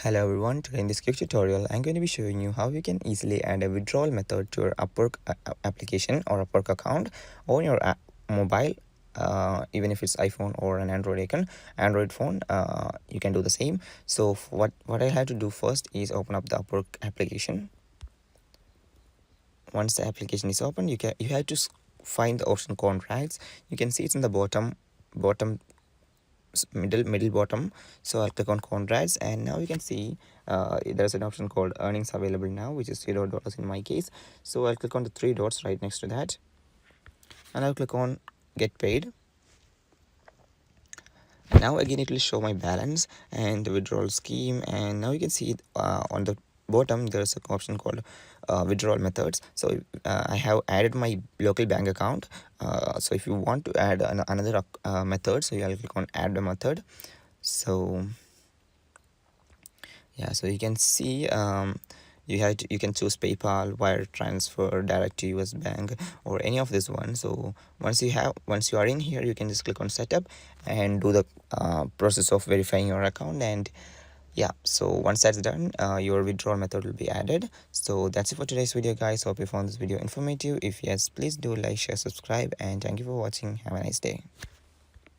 Hello everyone, today in this quick tutorial I'm going to be showing you how you can easily add a withdrawal method to your Upwork application or Upwork account on your mobile, even if it's iPhone or an Android phone. You can do the same. So what I have to do first is open up the Upwork application. Once the application is open, you have to find the option contracts. You can see it's in the bottom middle bottom. So I'll click on contracts, and now you can see there's an option called earnings available now, which is $0 in my case. So I'll click on the three dots right next to that, and I'll click on get paid. Now again it will show my balance and the withdrawal scheme, and now you can see on the bottom there's an option called withdrawal methods. So I have added my local bank account. So if you want to add another method, so you'll click on add a method. So yeah, so you can see you can choose PayPal, wire transfer, direct to US bank, or any of this one. So once you are in here, you can just click on setup and do the process of verifying your account. And yeah, so once that's done, your withdrawal method will be added. So that's it for today's video, guys. Hope you found this video informative. If yes, please do like, share, subscribe, and thank you for watching. Have a nice day.